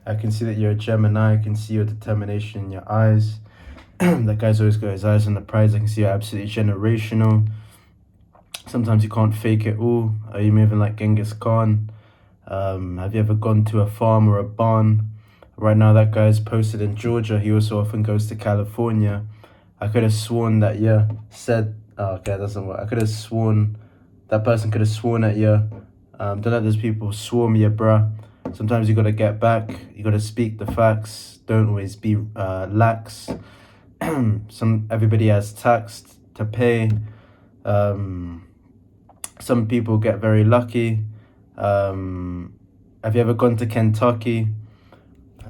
I can see that you're a Gemini. I can see your determination in your eyes. That guy's always got his eyes on the prize. I can see you're absolutely generational. Sometimes you can't fake it all. Are you moving like Genghis Khan? Have you ever gone to a farm or a barn? Right now, that guy's posted in Georgia. He also often goes to California. I could have sworn that okay, that doesn't work. I could have sworn that person could have sworn at you. Don't let those people swarm you, bruh. Sometimes you gotta get back. You gotta speak the facts. Don't always be lax. Everybody has tax to pay. Some people get very lucky. Have you ever gone to Kentucky?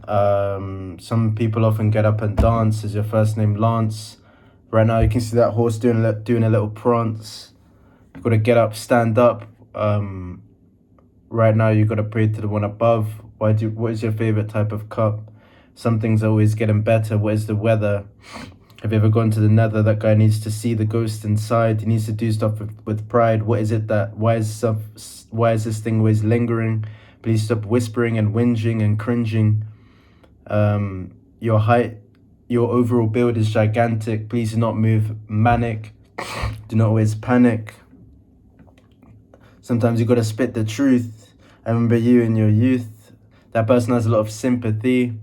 Some people often get up and dance. Is your first name Lance? Right now, you can see that horse doing a little prance. You gotta get up, stand up. Right now, you gotta pray to the one above. What is your favorite type of cup? Some things are always getting better. What is the weather? Have you ever gone to the nether? That guy needs to see the ghost inside. He needs to do stuff with pride. What is it that, why is this thing always lingering? Please stop whispering and whinging and cringing. Your height, your overall build is gigantic. Please do not move manic. Do not always panic. Sometimes you gotta spit the truth. I remember you in your youth. That person has a lot of sympathy.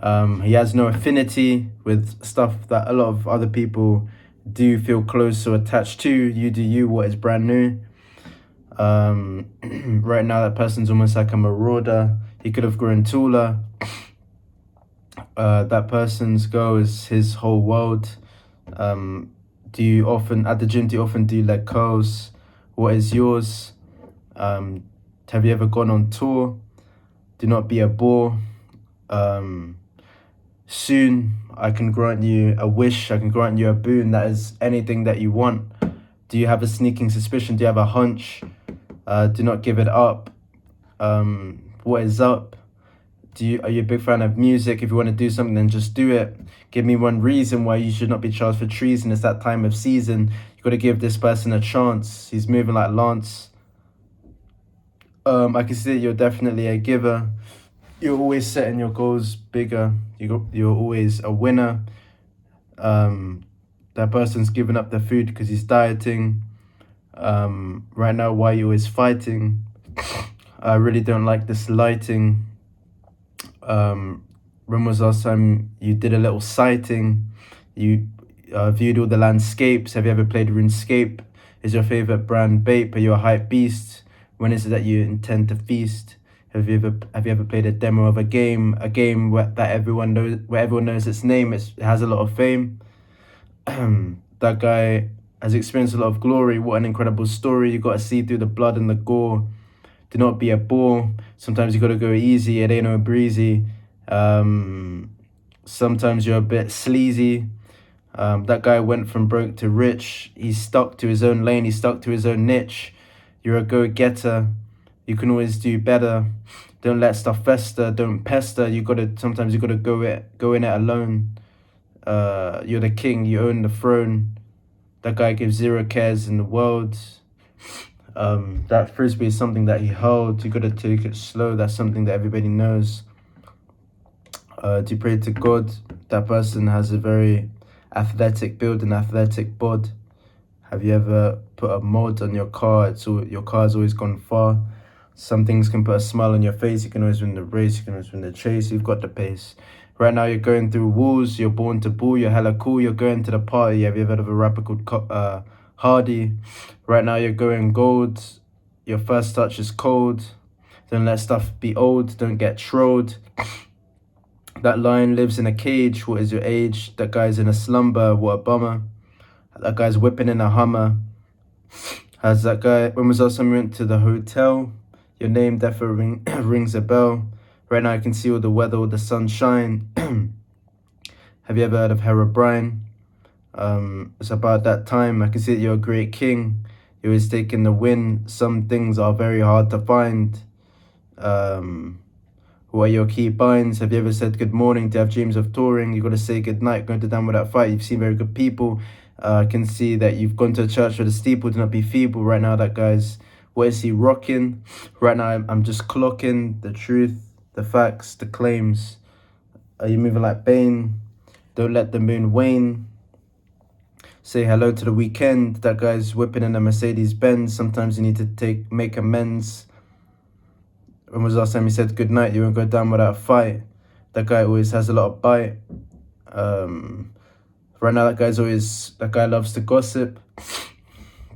He has no affinity with stuff that a lot of other people do feel close or attached to. You do you, what is brand new. Right now, that person's almost like a marauder. He could have grown taller. That person's goal is his whole world. Do you often, at the gym, do you often do leg curls? What is yours? Have you ever gone on tour? Do not be a bore. Soon, I can grant you a wish. I can grant you a boon. That is anything that you want. Do you have a sneaking suspicion? Do you have a hunch? Do not give it up. What is up? Are you a big fan of music? If you want to do something, then just do it. Give me one reason why you should not be charged for treason. It's that time of season. You got to give this person a chance. He's moving like Lance. I can see that you're definitely a giver. You're always setting your goals bigger. You're always a winner. That person's giving up the food because he's dieting. Right now, why are you always fighting? I really don't like this lighting. When was the last time you did a little sighting? You viewed all the landscapes. Have you ever played RuneScape? Is your favorite brand Bape? Are you a hype beast? When is it that you intend to feast? Have you ever played a demo of a game where everyone knows its name? It has a lot of fame. That guy has experienced a lot of glory. What an incredible story. You got to see through the blood and the gore. Do not be a bore. Sometimes you got to go easy. It ain't no breezy. Sometimes you're a bit sleazy. That guy went from broke to rich. He's stuck to his own lane. He's stuck to his own niche. You're a go-getter. You can always do better. Don't let stuff fester. Don't pester. Sometimes you gotta go in it alone. You're the king. You own the throne. That guy gives zero cares in the world. That frisbee is something that he held. You gotta take it slow. That's something that everybody knows. Do you pray to God? That person has a very athletic build and athletic bod. Have you ever put a mod on your car? Your car's always gone far. Some things can put a smile on your face. You can always win the race. You can always win the chase. You've got the pace. Right now, you're going through walls. You're born to ball. You're hella cool. You're going to the party. Have you ever heard of a rapper called Hardy? Right now, you're going gold. Your first touch is cold. Don't let stuff be old. Don't get trolled. That lion lives in a cage. What is your age? That guy's in a slumber. What a bummer. That guy's whipping in a Hummer. When was the last time you went to the hotel? Your name definitely rings a bell. Right now I can see all the weather, all the sunshine. Have you ever heard of Herobrine? It's about that time. I can see that you're a great king. You're always taking the win. Some things are very hard to find. What are your key binds? Have you ever said good morning? Do you have dreams of touring? You got to say good night, going to down without fight. You've seen very good people. I can see that you've gone to a church with a steeple. Do not be feeble. Right now, that guy's, what is he rocking? Right now, I'm just clocking the truth. the facts, the claims. Are you moving like Bane? Don't let the moon wane. Say hello to the weekend. That guy's whipping in a Mercedes Benz. Sometimes you need to make amends. When was the last time you said goodnight? You won't go down without a fight. That guy always has a lot of bite. Right now, that guy loves to gossip.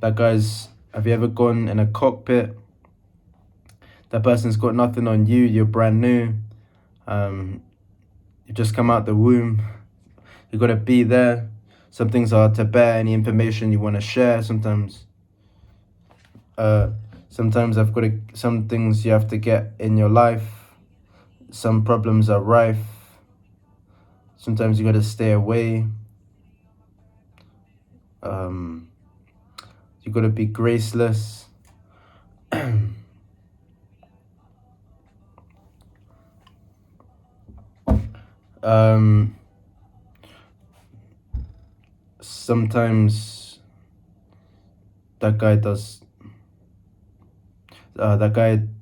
Have you ever gone in a cockpit? That person's got nothing on you. You're brand new. You just come out the womb. You gotta be there. Some things are to bear. Any information you want to share. Sometimes some things you have to get in your life. Some problems are rife. Sometimes you gotta stay away. You gotta be graceless. Sometimes that guy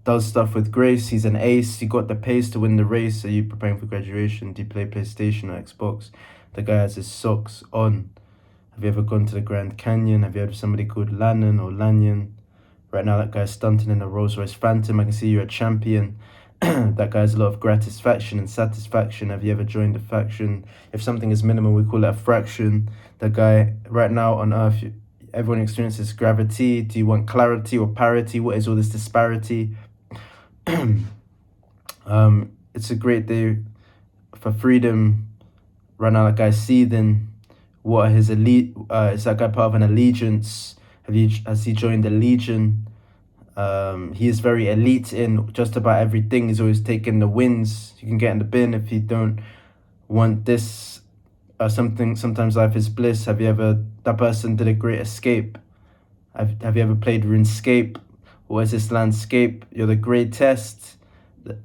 does stuff with grace. He's an ace. You got the pace to win the race. Are you preparing for graduation? Do you play PlayStation or Xbox? The guy has his socks on. Have you ever gone to the Grand Canyon? Have you heard of somebody called Lannon or Lanyon? Right now, that guy's stunting in a Rolls Royce Phantom. I can see you're a champion. That guy has a lot of gratisfaction and satisfaction. Have you ever joined a faction? If something is minimal, we call it a fraction. That guy, right now on Earth, everyone experiences gravity. Do you want clarity or parity? What is all this disparity? It's a great day for freedom. Right now, that guy's seething. What are his elite? Is that guy part of an allegiance? Has he joined the Legion? He is very elite in just about everything. He's always taking the wins. You can get in the bin if you don't want this. Sometimes life is bliss. That person did a great escape. Have you ever played RuneScape? What is this landscape? You're the greatest.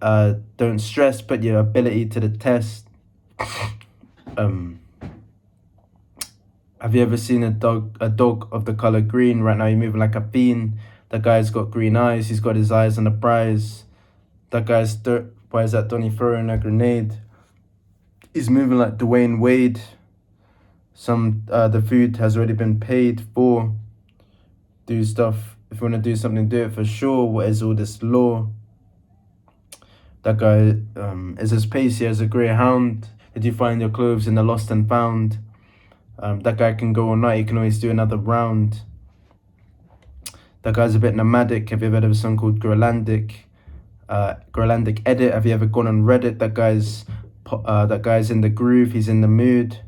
Don't stress, put your ability to the test. Have you ever seen a dog of the color green? Right now you're moving like a fiend. That guy's got green eyes. He's got his eyes on the prize. Why is that Donnie throwing a grenade? He's moving like Dwayne Wade. The food has already been paid for. Do stuff. If you want to do something, do it for sure. What is all this law? That guy is as pacey as a greyhound. Did you find your clothes in the lost and found? That guy can go all night. He can always do another round. That guy's a bit nomadic. Have you ever heard of a song called Grolandic? Grolandic Edit. Have you ever gone on Reddit? That guy's in the groove. He's in the mood.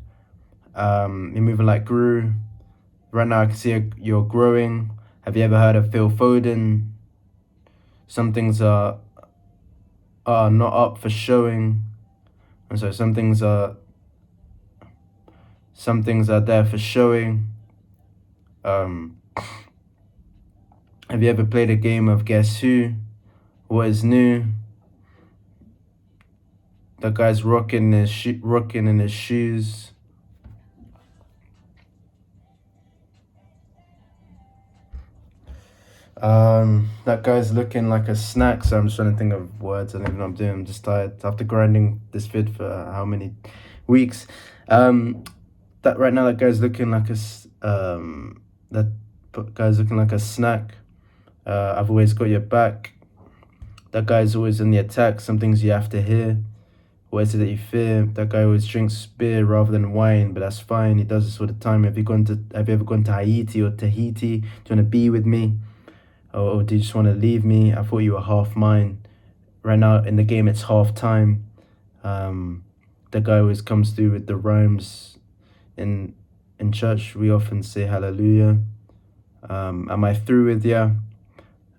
You're moving like Gru. Right now I can see you're growing. Have you ever heard of Phil Foden? Some things are not up for showing. And so some things are there for showing. Have you ever played a game of Guess Who? What is new? That guy's rocking in his shoes. That guy's looking like a snack. So I'm just trying to think of words. I don't even know what I'm doing. I'm just tired after grinding this vid for how many weeks. That right now, that guy's looking like a snack. I've always got your back. That guy's always in the attack. Some things you have to hear. What is it that you fear? That guy always drinks beer rather than wine, but that's fine. He does this all the time. Have you ever gone to Haiti or Tahiti? Do you want to be with me? Or do you just want to leave me? I thought you were half mine. Right now in the game, it's half time. The guy always comes through with the rhymes. In church, we often say hallelujah. Am I through with ya?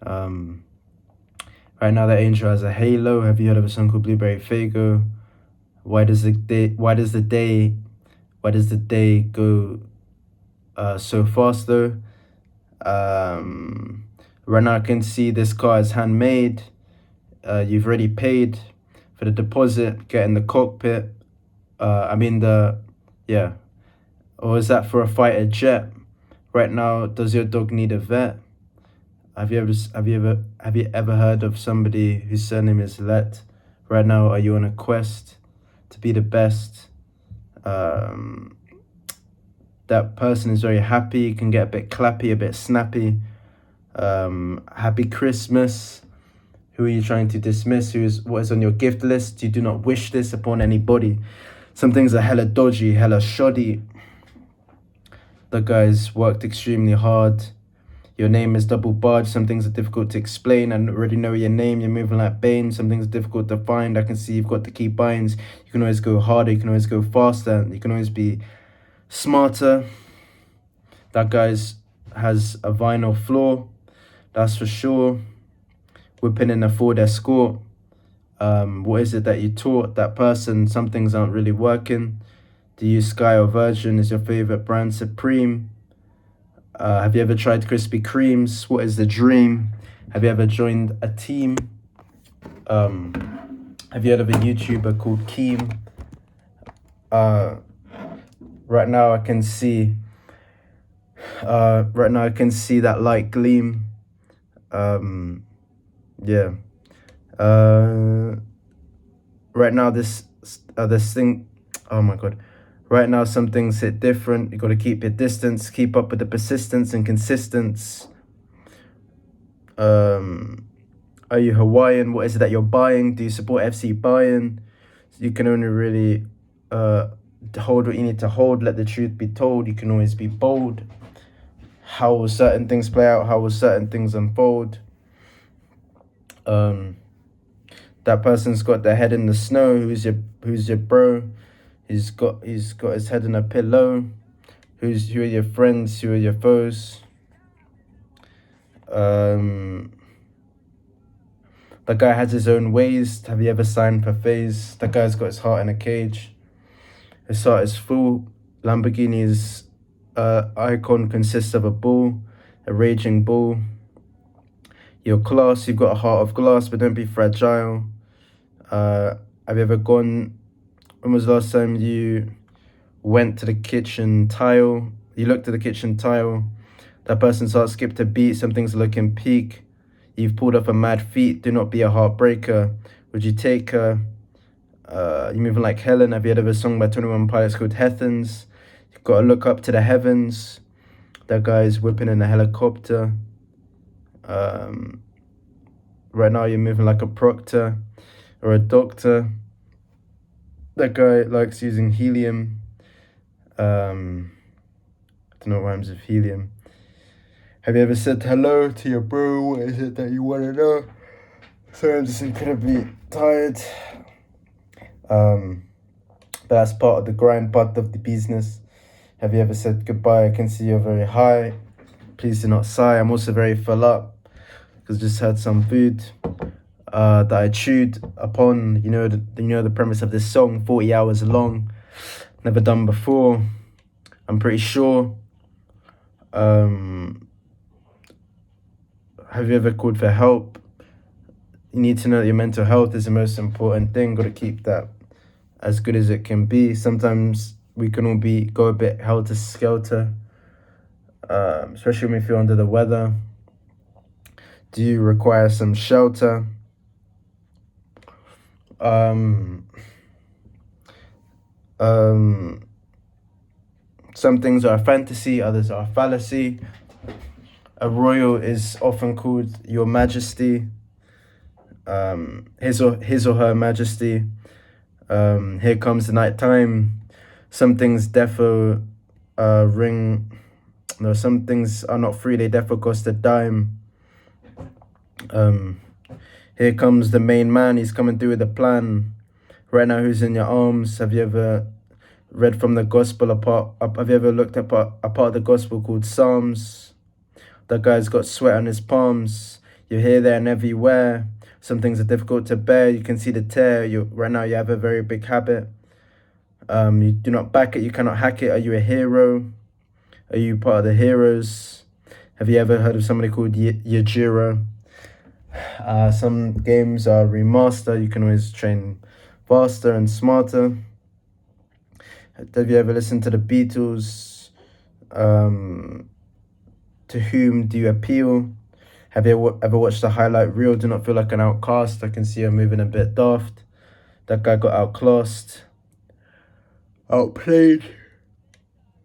Right now, that angel has a halo. Have you heard of a song called Blueberry Fago? Why does the day go so fast though? Right now I can see this car is handmade. You've already paid for the deposit, get in the cockpit. Or is that for a fighter jet? Right now, does your dog need a vet? Have you ever heard of somebody whose surname is Let? Right now, are you on a quest to be the best? That person is very happy, can get a bit clappy, a bit snappy. Happy Christmas. Who are you trying to dismiss? What is on your gift list? You do not wish this upon anybody. Some things are hella dodgy, hella shoddy. The guy's worked extremely hard. Your name is double barred. Some things are difficult to explain. I already know your name. You're moving like Bane. Some things are difficult to find. I can see you've got the key binds. You can always go harder. You can always go faster. You can always be smarter. That guy's has a vinyl floor. That's for sure. Whipping in a Ford Escort. What is it that you taught that person? Some things aren't really working. Do you use Sky or Virgin? Is your favorite brand Supreme? Have you ever tried Krispy Kremes? What is the dream? Have you ever joined a team? Have you heard of a YouTuber called Keem? Right now I can see that light gleam. Yeah. Right now this thing, oh my god. Right now, some things hit different. You got to keep your distance, keep up with the persistence and consistency. Are you Hawaiian? What is it that you're buying? Do you support FC Bayern? So you can only really hold what you need to hold. Let the truth be told. You can always be bold. How will certain things play out? How will certain things unfold? That person's got their head in the snow. Who's your bro? He's got his head in a pillow. Who are your friends? Who are your foes? That guy has his own ways. Have you ever signed for FaZe? That guy's got his heart in a cage. His heart is full. Lamborghini's icon consists of a bull, a raging bull. Your class, you've got a heart of glass, but don't be fragile. Have you ever gone... When was the last time you went to the kitchen tile? You looked at the kitchen tile. That person's heart skipped a beat. Something's looking peak. You've pulled off a mad feat. Do not be a heartbreaker. Would you take her? You're moving like Helen. Have you heard of a song by 21 Pilots called Hethans? You've got to look up to the heavens. That guy's whipping in a helicopter. Right now you're moving like a proctor or a doctor. That guy likes using helium. I don't know what rhymes with helium. Have you ever said hello to your bro? What is it that you want to know? Sorry, I'm just incredibly tired. But that's part of the grind, part of the business. Have you ever said goodbye? I can see you're very high. Please do not sigh. I'm also very full up because I just had some food that I chewed upon. You know the premise of this song, 40 hours long. Never done before, I'm pretty sure. Have you ever called for help? You need to know that your mental health is the most important thing. Got to keep that as good as it can be. Sometimes we can all go a bit helter-skelter, especially when we feel under the weather. Do you require some shelter? Some things are a fantasy, others are a fallacy. A royal is often called Your Majesty, his or her Majesty. Here comes the night time. Some things defo ring. No, some things are not free. They defo cost a dime. Here comes the main man. He's coming through with a plan. Right now, who's in your arms? Have you ever read from the gospel have you ever looked at a part of the gospel called Psalms? That guy's got sweat on his palms. You're here, there, and everywhere. Some things are difficult to bear. You can see the tear. Right now, you have a very big habit. You do not back it. You cannot hack it. Are you a hero? Are you part of the heroes? Have you ever heard of somebody called Yajiro? Some games are remastered. You can always train faster and smarter. Have you ever listened to the Beatles? To whom do you appeal? Have you ever watched the highlight reel? Do not feel like an outcast. I can see you're moving a bit daft. That guy got outclassed, outplayed.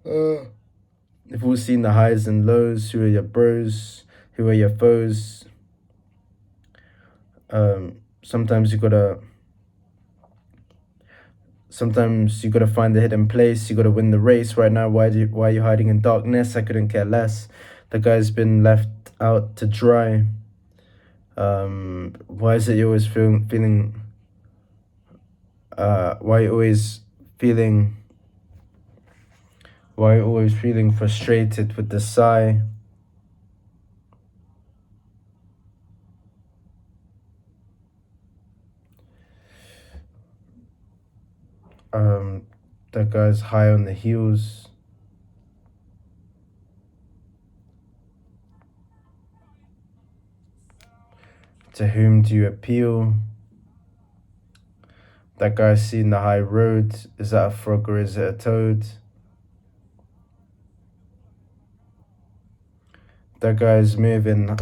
We've all seen the highs and lows. Who are your bros? Who are your foes? Sometimes you gotta find the hidden place. You gotta win the race. Right now, why are you hiding in darkness? I couldn't care less. The guy's been left out to dry. Why is it you always feeling? Why are you always feeling? Why are you always feeling frustrated with the sigh? That guy's high on the heels. To whom do you appeal? That guy's seen the high road. Is that a frog or is it a toad? That guy's moving.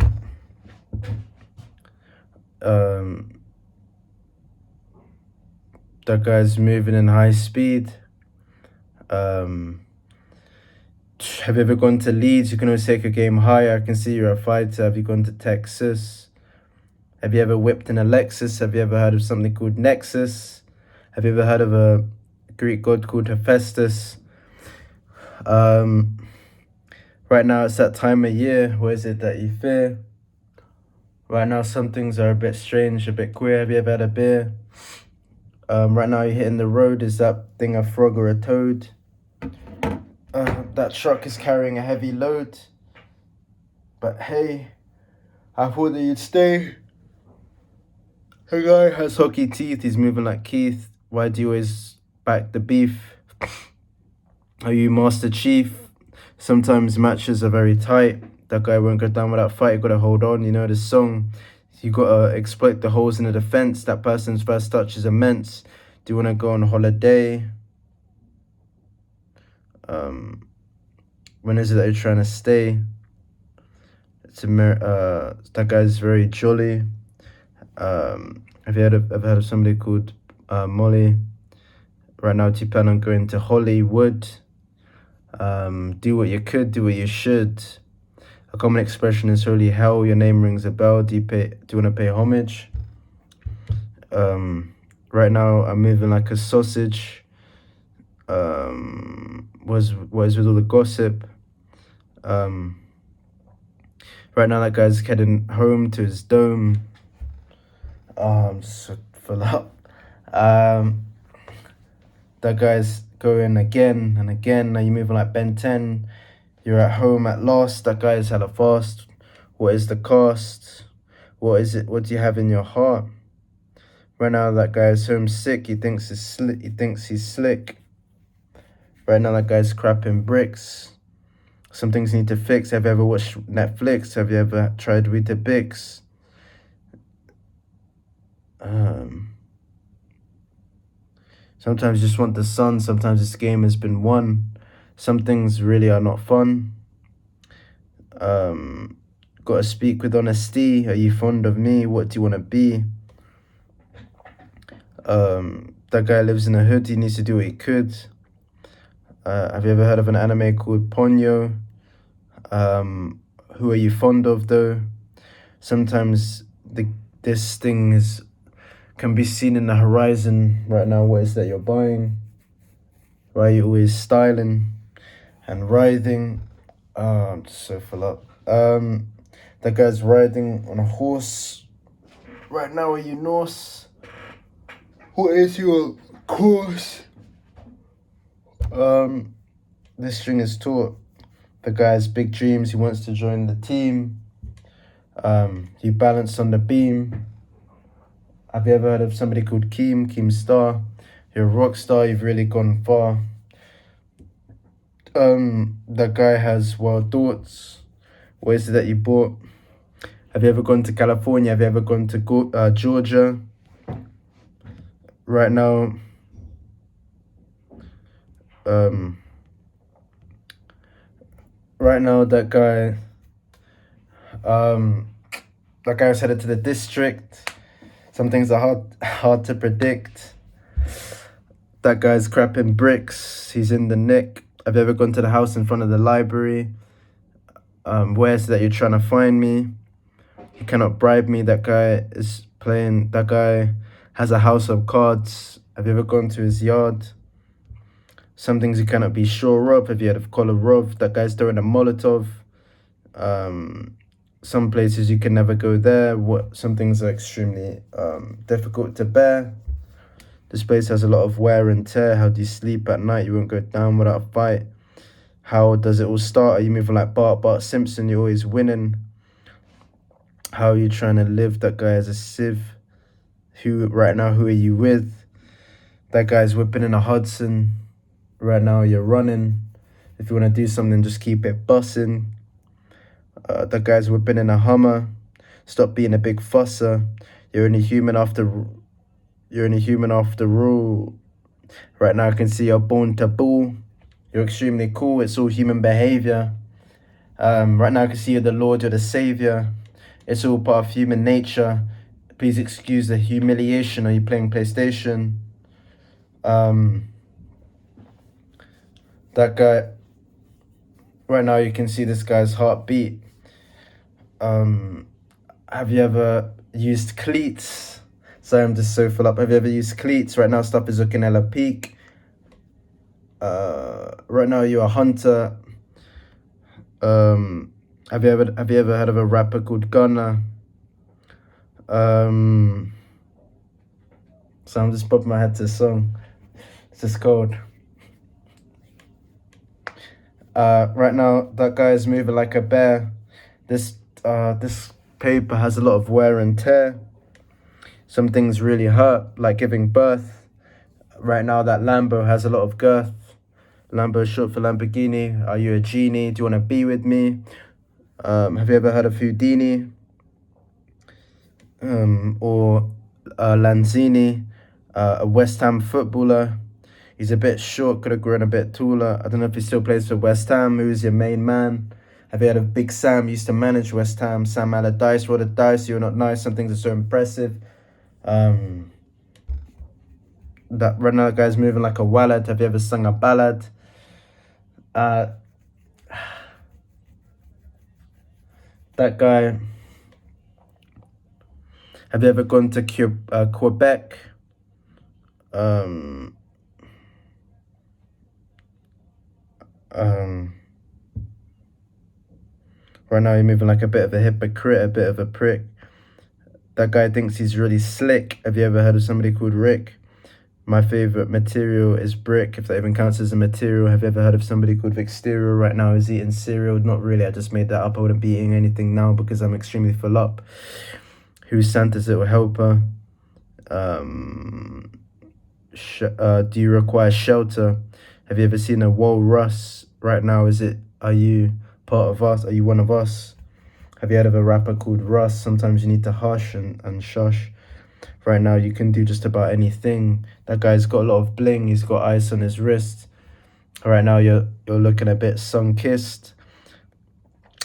That guy's moving in high speed. Have you ever gone to Leeds? You can always take a game higher. I can see you're a fighter. Have you gone to Texas? Have you ever whipped in a Lexus? Have you ever heard of something called Nexus? Have you ever heard of a Greek god called Hephaestus? Right now it's that time of year. What is it that you fear? Right now some things are a bit strange, a bit queer. Have you ever had a beer? Right now you're hitting the road. Is that thing a frog or a toad? That truck is carrying a heavy load. But hey, I thought that you'd stay. The guy has hockey teeth. He's moving like Keith. Why do you always back the beef? Are you Master Chief? Sometimes matches are very tight. That guy won't go down without fight. You gotta hold on. You know the song. You gotta exploit the holes in the defense. That person's first touch is immense. Do you wanna go on holiday? When is it that you're trying to stay? That guy's very jolly. Have you ever heard of somebody called Molly? Right now, do you plan on going to Hollywood? Do what you could, do what you should. A common expression is holy hell. Your name rings a bell. Do you want to pay homage? Right now, I'm moving like a sausage. What is with all the gossip? Right now, that guy's heading home to his dome. I'm so full up. That guy's going again and again. Now you're moving like Ben 10. You're at home at last. That guy's hella fast. What is the cost? What is it? What do you have in your heart? Right now, that guy's homesick. He thinks he's slick. Right now, that guy's crapping bricks. Some things need to fix. Have you ever watched Netflix? Have you ever tried Weetabix? Sometimes you just want the sun. Sometimes this game has been won. Some things really are not fun. Gotta speak with honesty. Are you fond of me? What do you want to be? That guy lives in a hood. He needs to do what he could. Have you ever heard of an anime called Ponyo? Who are you fond of though? Sometimes this thing can be seen in the horizon. Right now, what is that you're buying? Why are you always styling and writhing? I'm just so full up. That guy's riding on a horse. Right now, are you Norse? What is your course? This string is taut. The guy has big dreams. He wants to join the team. You balance on the beam. Have you ever heard of somebody called Keem Star? You're a rock star. You've really gone far. That guy has wild thoughts. What is it that you bought? Have you ever gone to California? Have you ever gone to Georgia? Right now, that guy's headed to the district. Some things are hard to predict. That guy's crapping bricks. He's in the nick. Have you ever gone to the house in front of the library? Where is it that you're trying to find me? You cannot bribe me. That guy is playing. That guy has a house of cards. Have you ever gone to his yard? Some things you cannot be sure of. Have you heard of Kolarov? That guy's throwing a Molotov. Some places you can never go there. Some things are extremely difficult to bear. This place has a lot of wear and tear. How do you sleep at night? You won't go down without a fight. How does it all start? Are you moving like Bart Simpson? You're always winning. How are you trying to live? That guy has a sieve. Right now, who are you with? That guy's whipping in a Hudson. Right now, you're running. If you want to do something, just keep it bussing. That guy's whipping in a Hummer. Stop being a big fusser. You're only human after all. Right now, I can see you're born to bull. You're extremely cool. It's all human behavior. Right now, I can see you're the Lord, you're the Savior. It's all part of human nature. Please excuse the humiliation. Are you playing PlayStation? That guy, right now you can see this guy's heartbeat. Have you ever used cleats? Sorry, I'm just so full up. Have you ever used cleats? Right now stuff is looking hella peak. Right now you're a hunter. Have you ever heard of a rapper called Gunna? So I'm just popping my head to this song. It's just cold. Right now that guy is moving like a bear. This paper has a lot of wear and tear. Some things really hurt, like giving birth. Right now that Lambo has a lot of girth. Lambo is short for Lamborghini. Are you a genie? Do you want to be with me? Have you ever heard of Houdini? Or Lanzini, a West Ham footballer. He's a bit short, could have grown a bit taller. I don't know if he still plays for West Ham. Who's your main man? Have you heard of Big Sam? He used to manage West Ham. Sam Allardyce, roll the dice. You're not nice. Some things are so impressive. That right now, that guy's moving like a wallet. Have you ever sung a ballad? That guy. Have you ever gone to Quebec? Right now you're moving like a bit of a hypocrite, a bit of a prick. That guy thinks he's really slick. Have you ever heard of somebody called Rick? My favorite material is brick, if that even counts as a material. Have you ever heard of somebody called Vic Stereo? Right now he's eating cereal. Not really, I just made that up. I wouldn't be eating anything now because I'm extremely full up. Who's Santa's little helper? Do you require shelter? Have you ever seen a walrus? Right now, are you part of us? Are you one of us? Have you heard of a rapper called Russ? Sometimes you need to hush and shush. Right now, you can do just about anything. That guy's got a lot of bling. He's got ice on his wrist. Right now, you're looking a bit sun-kissed.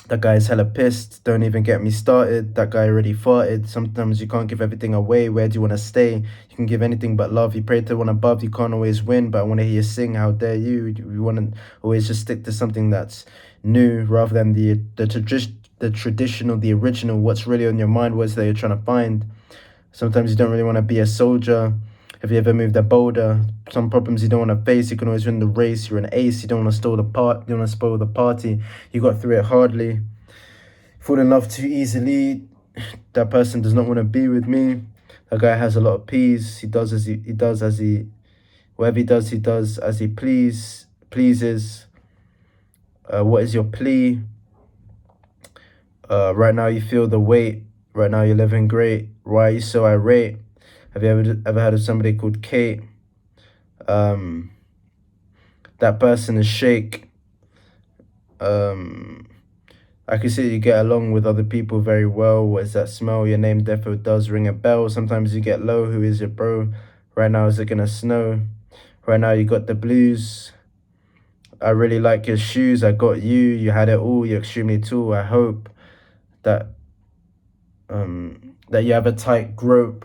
That guy's hella pissed. Don't even get me started. That guy already farted. Sometimes you can't give everything away. Where do you want to stay? You can give anything but love. You pray to one above. You can't always win, but I want to hear you sing. How dare you? You want to always just stick to something that's new rather than the traditional, the original. What's really on your mind? What's that you're trying to find? Sometimes you don't really want to be a soldier. Have you ever moved a boulder? Some problems you don't want to face. You can always win the race. You're an ace. You don't want to spoil the party. You got through it hardly. Fall in love too easily. That person does not want to be with me. That guy has a lot of peas. Whatever he does as he pleases. What is your plea? Right now you feel the weight. Right now you're living great. Why are you so irate? Have you ever heard of somebody called Kate? That person is Shake. I can see you get along with other people very well. What is that smell? Your name defo does ring a bell. Sometimes you get low. Who is your bro? Right now, is it gonna snow? Right now, you got the blues. I really like your shoes. I got you. You had it all. You're extremely tall. I hope that that you have a tight grope.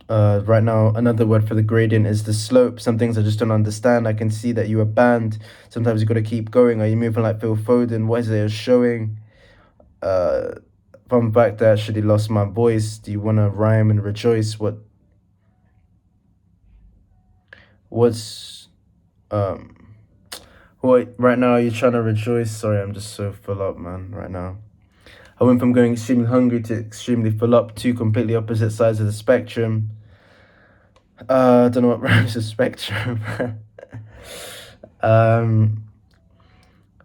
Right now, another word for the gradient is the slope. Some things I just don't understand. I can see that you are banned. Sometimes you got to keep going. Are you moving like Phil Foden? What is it you're showing? Fun fact, I actually lost my voice. Do you want to rhyme and rejoice? What's what right now are you trying to rejoice? Sorry, I'm just so full up, man, right now. I went from going extremely hungry to extremely full up, two completely opposite sides of the spectrum. I don't know what rhymes with spectrum.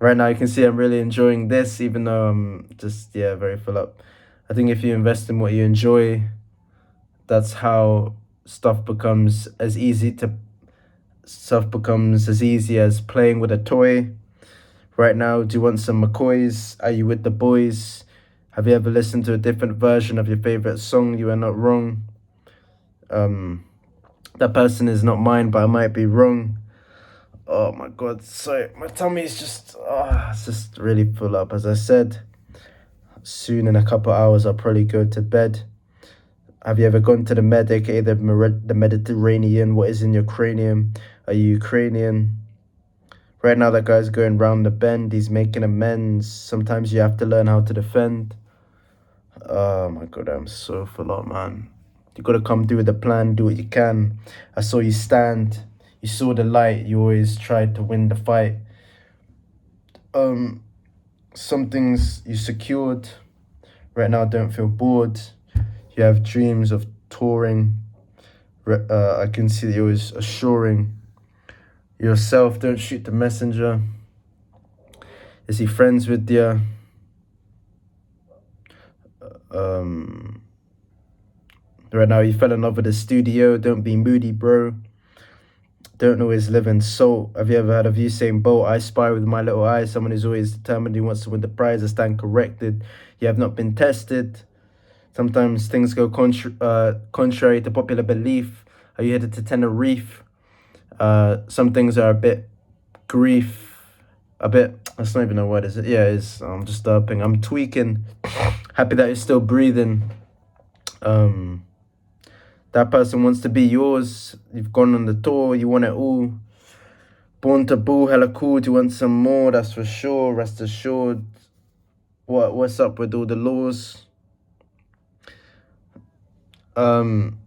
Right now you can see I'm really enjoying this, even though I'm just, very full up. I think if you invest in what you enjoy, that's how stuff becomes as easy as playing with a toy. Right now, do you want some McCoys? Are you with the boys? Have you ever listened to a different version of your favorite song? You are not wrong. That person is not mine, but I might be wrong. Oh my god, sorry, my tummy is just, it's just really full up. As I said, soon in a couple hours, I'll probably go to bed. Have you ever gone to the Med, aka the Mediterranean? What is in your cranium? Are you Ukrainian? Right now, that guy's going round the bend. He's making amends. Sometimes you have to learn how to defend. Oh my god, I'm so full up, man. You gotta come through with a plan, do what you can. I saw you stand. You saw the light. You always tried to win the fight. Some things you secured. Right now, don't feel bored. You have dreams of touring. I can see that you're always assuring yourself. Don't shoot the messenger. Is he friends with you? Right now, you fell in love with the studio. Don't be moody, bro. Don't always live in salt. Have you ever heard of Usain Bolt? I spy with my little eye. Someone who's always determined, who wants to win the prize. I stand corrected. You have not been tested. Sometimes things go contrary to popular belief. Are you headed to Tenerife? Some things are a bit grief. A bit, that's not even a word, is it? Yeah, it is. I'm just burping. I'm tweaking. Happy that you're still breathing. That person wants to be yours. You've gone on the tour. You want it all. Born to boo, hella cool. Do you want some more? That's for sure. Rest assured. What's up with all the laws? Some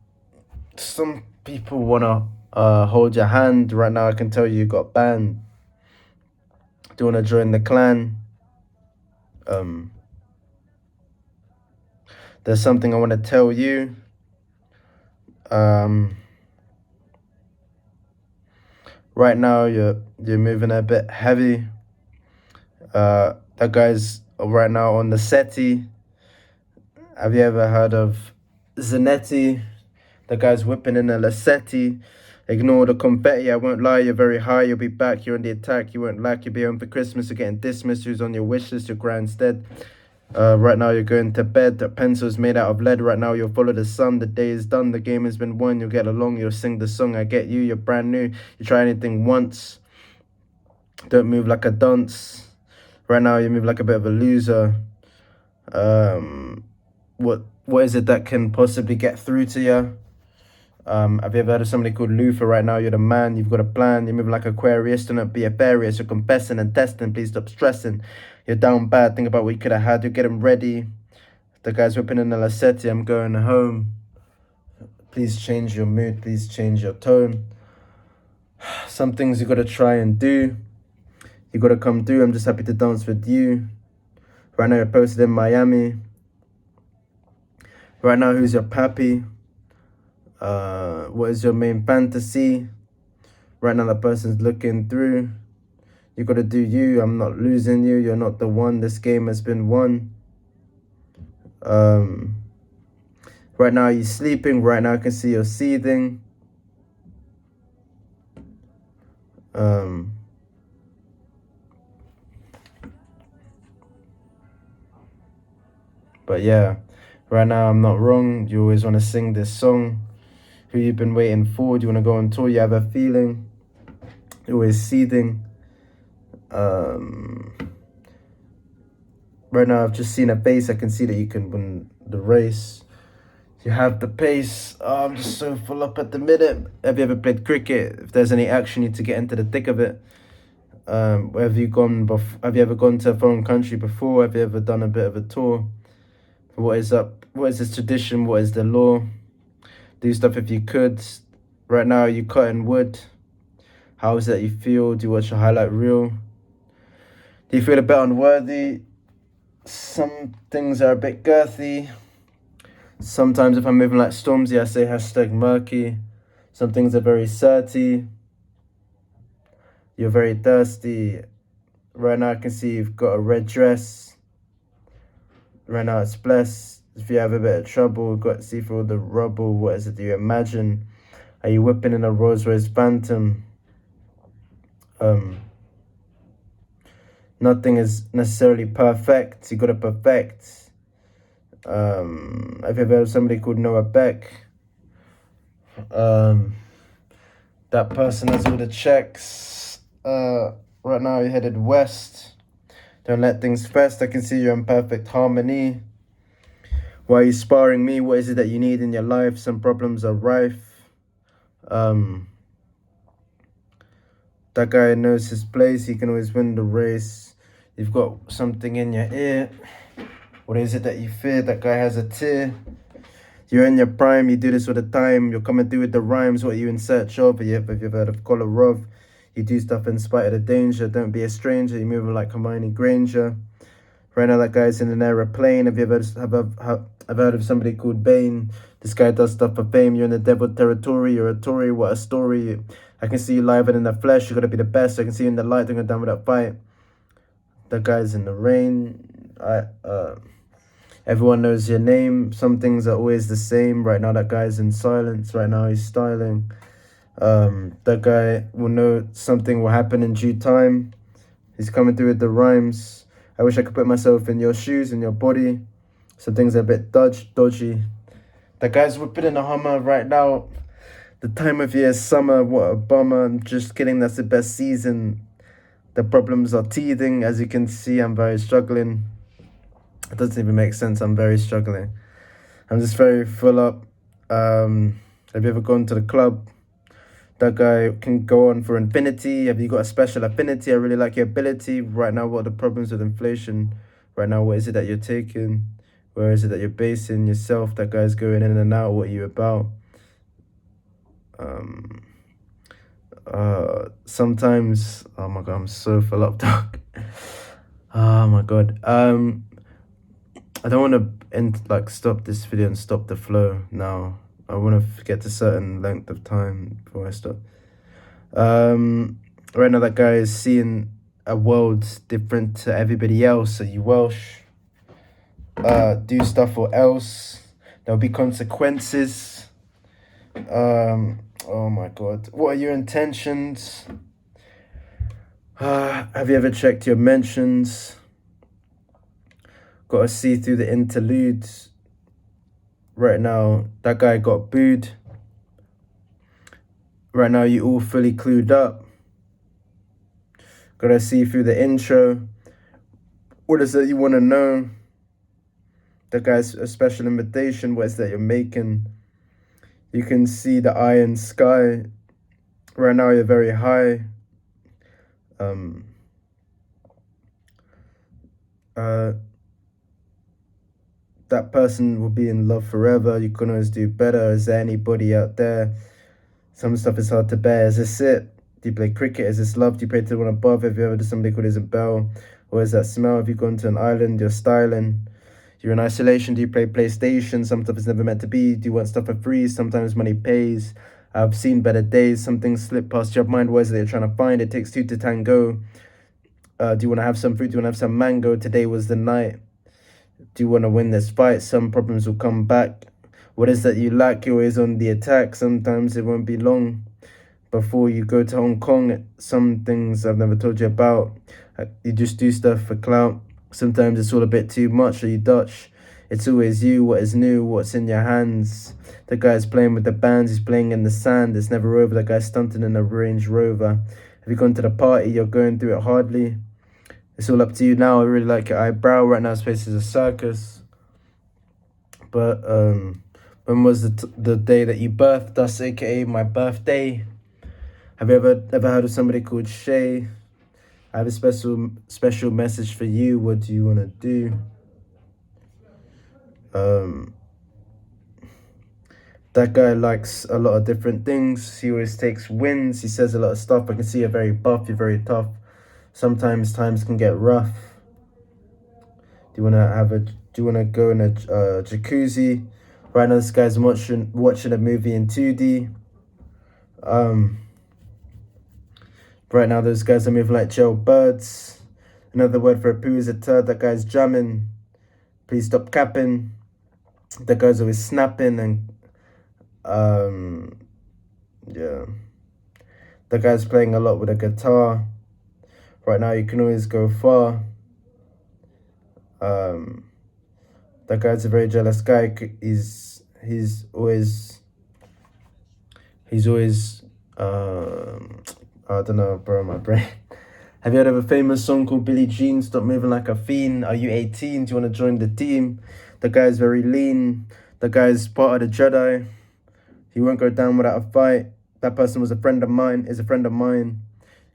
people wanna hold your hand. Right now, I can tell you got banned. Do you wanna join the clan? There's something I want to tell you. Right now you're moving a bit heavy. That guy's right now on the SETI. Have you ever heard of Zanetti? The guy's whipping in a Lassetti. Ignore the confetti, I won't lie, you're very high, you'll be back, you're on the attack, you won't lack, you'll be home for Christmas, you're getting dismissed, who's on your wish list, your grandstead. Right now you're going to bed, the pencil's made out of lead, right now you'll follow the sun, the day is done, the game has been won, you'll get along, you'll sing the song, I get you, you're brand new, you try anything once, don't move like a dunce, right now you move like a bit of a loser. What is it that can possibly get through to you? Have you ever heard of somebody called Luther? Right now, you're the man, you've got a plan, you're moving like Aquarius, do not be a Aquarius, you're confessing and testing, please stop stressing. You're down bad, think about what you could have had, you're getting ready. The guy's whipping in the Lassetti, I'm going home. Please change your mood, please change your tone. Some things you got to try and do. You got to come through, I'm just happy to dance with you. Right now, you're posted in Miami. Right now, who's your pappy? What is your main fantasy? Right now that person's looking through. You gotta do you. I'm not losing you. You're not the one. This game has been won. Right now you're sleeping. Right now I can see you're seething. But yeah, right now I'm not wrong. You always want to sing this song. Who you've been waiting for? Do you want to go on tour? You have a feeling. You're always seething. Right now I've just seen a face. I can see that you can win the race. You have the pace. Oh, I'm just so full up at the minute. Have you ever played cricket? If there's any action, you need to get into the thick of it. Where have you gone? Have you ever gone to a foreign country before? Have you ever done a bit of a tour? What is up? What is this tradition? What is the law? Do stuff if you could. Right now, you cutting wood. How is it that you feel? Do you watch a highlight reel? Do you feel a bit unworthy? Some things are a bit girthy. Sometimes if I'm moving like Stormzy, I say hashtag murky. Some things are very certy. You're very thirsty. Right now I can see you've got a red dress. Right now it's blessed. If you have a bit of trouble, got to see through all the rubble. What is it do you imagine? Are you whipping in a Rolls Royce Phantom? Nothing is necessarily perfect. You gotta perfect. Have you ever heard of somebody called Noah Beck? That person has all the checks. Right now you're headed west. Don't let things fest. I can see you're in perfect harmony. Why are you sparring me? What is it that you need in your life? Some problems are rife. That guy knows his place. He can always win the race. You've got something in your ear. What is it that you fear? That guy has a tear. You're in your prime. You do this all the time. You're coming through with the rhymes. What are you in search of? If you've heard of Kolarov, you do stuff in spite of the danger. Don't be a stranger. You're moving like Hermione Granger. Right now, that guy's in an aeroplane. Have you ever I've heard of somebody called Bane? This guy does stuff for fame. You're in the devil territory. You're a Tory. What a story. I can see you live and in the flesh. You gotta be the best. I can see you in the light. Don't go down with that fight. That guy's in the rain. Everyone knows your name. Some things are always the same. Right now, that guy's in silence. Right now, he's styling. That guy will know something will happen in due time. He's coming through with the rhymes. I wish I could put myself in your shoes, in your body. Some things are a bit dodgy. That guy's whipping in a Hummer right now. The time of year is summer. What a bummer. I'm just kidding. That's the best season. The problems are teething. As you can see, I'm very struggling. It doesn't even make sense. I'm very struggling. I'm just very full up. Have you ever gone to the club? That guy can go on for infinity. Have you got a special affinity? I really like your ability. Right now, what are the problems with inflation? Right now, what is it that you're taking? Where is it that you're basing yourself? That guy's going in and out. What are you about? Sometimes, oh my God, I'm so full up, dog. Oh my God. I don't want to stop this video and stop the flow now. I want to get to a certain length of time before I stop. Right now that guy is seeing a world different to everybody else. Are you Welsh? Do stuff or else. There'll be consequences. Oh my God. What are your intentions? Have you ever checked your mentions? Got to see through the interludes. Right now, that guy got booed. Right now, you all fully clued up. Got to see through the intro. What is it you want to know? That guy's a special invitation. What is that you're making? You can see the iron sky. Right now, you're very high. That person will be in love forever. You can always do better. Is there anybody out there? Some stuff is hard to bear. Is this it? Do you play cricket? Is this love? Do you pray to the one above? Have you ever done somebody called Isabel? Or is that smell? Have you gone to an island? You're styling. You're in isolation. Do you play PlayStation? Some stuff is never meant to be. Do you want stuff for free? Sometimes money pays. I've seen better days. Some things slip past your mind. What is it you're trying to find? It takes two to tango. Do you want to have some fruit? Do you want to have some mango? Today was the night. Do you want to win this fight? Some problems will come back. What is that you lack? You're always on the attack. Sometimes it won't be long before you go to Hong Kong. Some things I've never told you about. You just do stuff for clout. Sometimes it's all a bit too much. Are you Dutch? It's always you. What is new? What's in your hands? The guy's playing with the bands. He's playing in the sand. It's never over. The guy's stunting in a Range Rover. Have you gone to the party? You're going through it hardly. It's all up to you now. I really like your eyebrow. Right now, space is a circus. But when was the day that you birthed us, aka my birthday? Have you ever heard of somebody called Shay? I have a special message for you. What do you want to do? That guy likes a lot of different things. He always takes wins. He says a lot of stuff. I can see you're very buff. You're very tough. Sometimes times can get rough. Do you wanna go in a jacuzzi? Right now, this guy's watching a movie in 2D. Right now, those guys are moving like jailbirds. Another word for a poo is a turd. That guy's jamming. Please stop capping. That guy's always snapping and yeah. That guy's playing a lot with a guitar. Right now, you can always go far. That guy's a very jealous guy. He's always I don't know, bro, my brain. Have you heard of a famous song called Billie Jean, Stop Moving Like a Fiend? Are you 18? Do you want to join the team? The guy's very lean. The guy's part of the Jedi. He won't go down without a fight. That person was a friend of mine, is a friend of mine.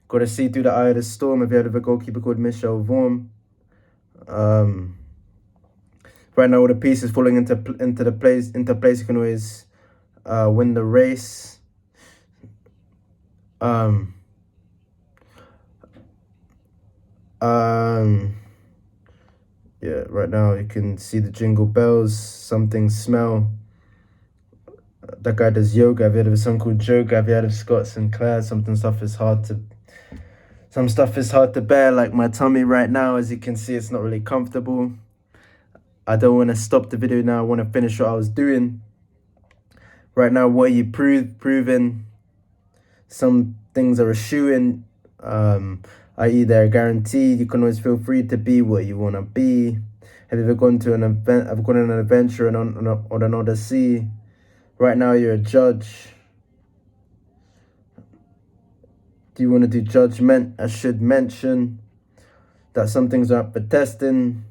Got to see through the eye of the storm. Have you heard of a goalkeeper called Michel Vorm? Right now, all the pieces falling into place. You can always win the race. Yeah, right now you can see the jingle bells. Something smell. That guy does yoga. Have you heard of a song called Joker? Have you heard of Scott Sinclair? Some stuff is hard to bear, like my tummy right now. As you can see, it's not really comfortable. I don't want to stop the video now. I want to finish what I was doing. Right now, what are you proving? Some things are a shoo-in, i.e. they're guaranteed. You can always feel free to be what you want to be. Have you ever gone to an event? I've gone on an adventure on an odyssey. Right now, you're a judge. Do you want to do judgment? I should mention that some things are up for testing.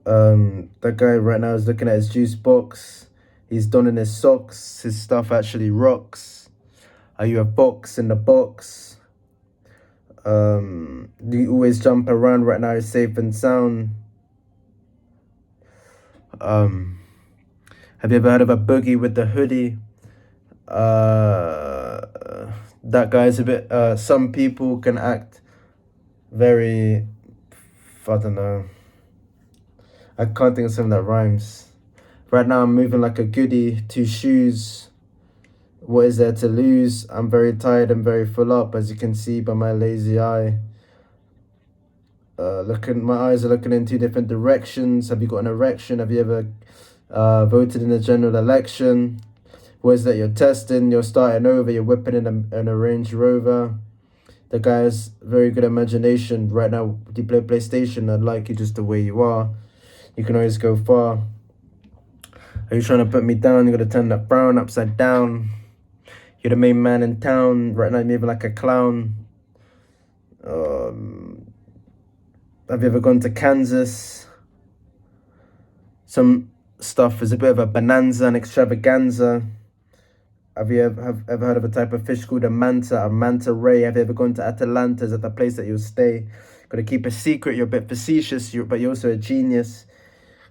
That guy right now is looking at his juice box. He's donning his socks. His stuff actually rocks. Are you a box in the box? Do you always jump around? Right now you're safe and sound. Have you ever heard of a boogie with the hoodie? That guy's a bit, some people can act very, I don't know. I can't think of something that rhymes. Right now I'm moving like a goodie, 2 shoes. What is there to lose? I'm very tired and very full up, as you can see by my lazy eye. My eyes are looking in 2 different directions. Have you got an erection? Have you ever voted in a general election? What is that you're testing? You're starting over. You're whipping in a Range Rover. The guy has very good imagination. Right now, do you play PlayStation? I'd like you just the way you are. You can always go far. Are you trying to put me down? You gotta turn that frown upside down. You're the main man in town. Right now, you're moving like a clown. Have you ever gone to Kansas? Some stuff is a bit of a bonanza, an extravaganza. Have you ever heard of a type of fish called a manta ray? Have you ever gone to Atalanta? Is that the place that you'll stay? Got to keep a secret. You're a bit facetious, but you're also a genius.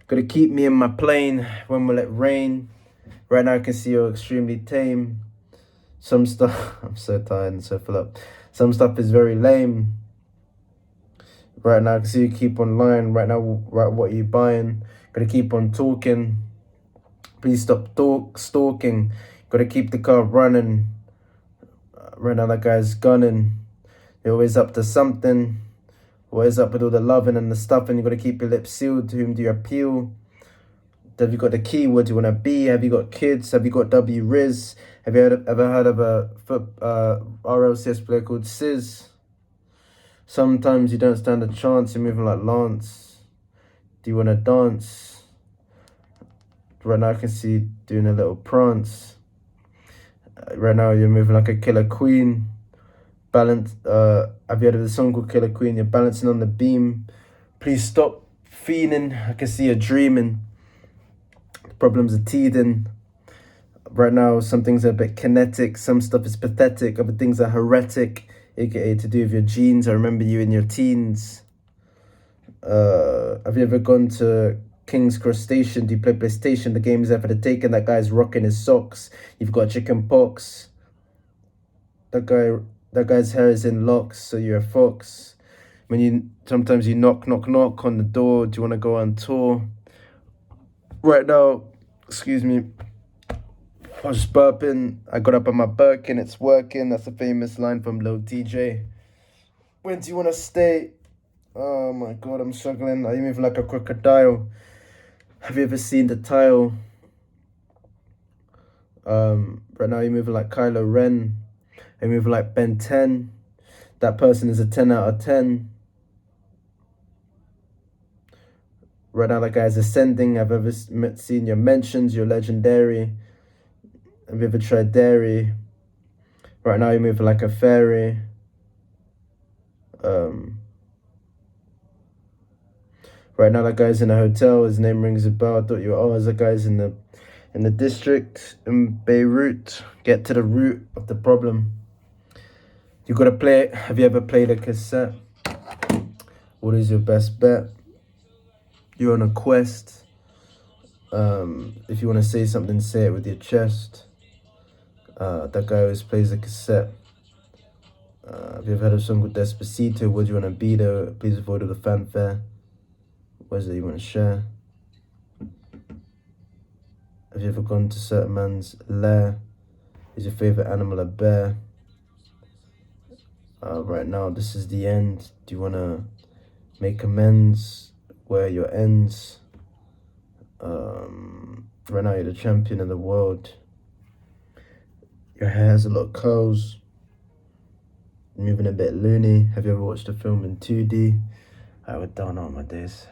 Got to keep me in my plane. When will it rain? Right now I can see you're extremely tame. Some stuff, I'm so tired and so full up. Some stuff is very lame. Right now I can see you keep online. Right now, what are you buying? Got to keep on talking. Please stop stalking. Got to keep the car running. Right now that guy's gunning. You're always up to something. Always up with all the loving and the stuffing. You got to keep your lips sealed. To whom do you appeal? Have you got the key? What do you want to be? Have you got kids? Have you got W Riz? Have you ever heard of a RLCS player called Sizz? Sometimes you don't stand a chance. You're moving like Lance. Do you want to dance? Right now I can see you doing a little prance. Right now you're moving like a killer queen. Balance. Have you heard of the song called Killer Queen? You're balancing on the beam. Please stop fiending. I can see you dreaming. The problems are teething. Right now, some things are a bit kinetic, some stuff is pathetic, other things are heretic, aka to do with your genes. I remember you in your teens. Have you ever gone to King's Cross Station? Do you play PlayStation? The game is there for the taking. That guy's rocking his socks. You've got chicken pox. That guy's hair is in locks, so you're a fox. Sometimes you knock on the door. Do you want to go on tour? Right now, excuse me, I was just burping. I got up on my Birkin. It's working. That's a famous line from Lil TJ. When do you want to stay? Oh my god, I'm struggling. I move like a crocodile. Have you ever seen the tile? Right now you're moving like Kylo Ren. You're moving like Ben 10. That person is a 10 out of 10. Right now that guy's ascending. I've ever seen your mentions. You're legendary. Have you ever tried dairy? Right now you're moving like a fairy. Right now that guy's in a hotel. His name rings a bell. I thought you were, oh, that guy's in the district in Beirut. Get to the root of the problem. You gotta play it. Have you ever played a cassette? What is your best bet? You're on a quest. If you want to say something, say it with your chest. That guy always plays a cassette. Have you ever heard a song with Despacito? What do you want to be there? Please avoid all the fanfare. What is it you want to share? Have you ever gone to certain man's lair? Is your favorite animal a bear? Right now, this is the end. Do you want to make amends? Where are your ends? Right now, you're the champion of the world. Your hair has a lot of curls. You're moving a bit loony. Have you ever watched a film in 2D? I would down on my days.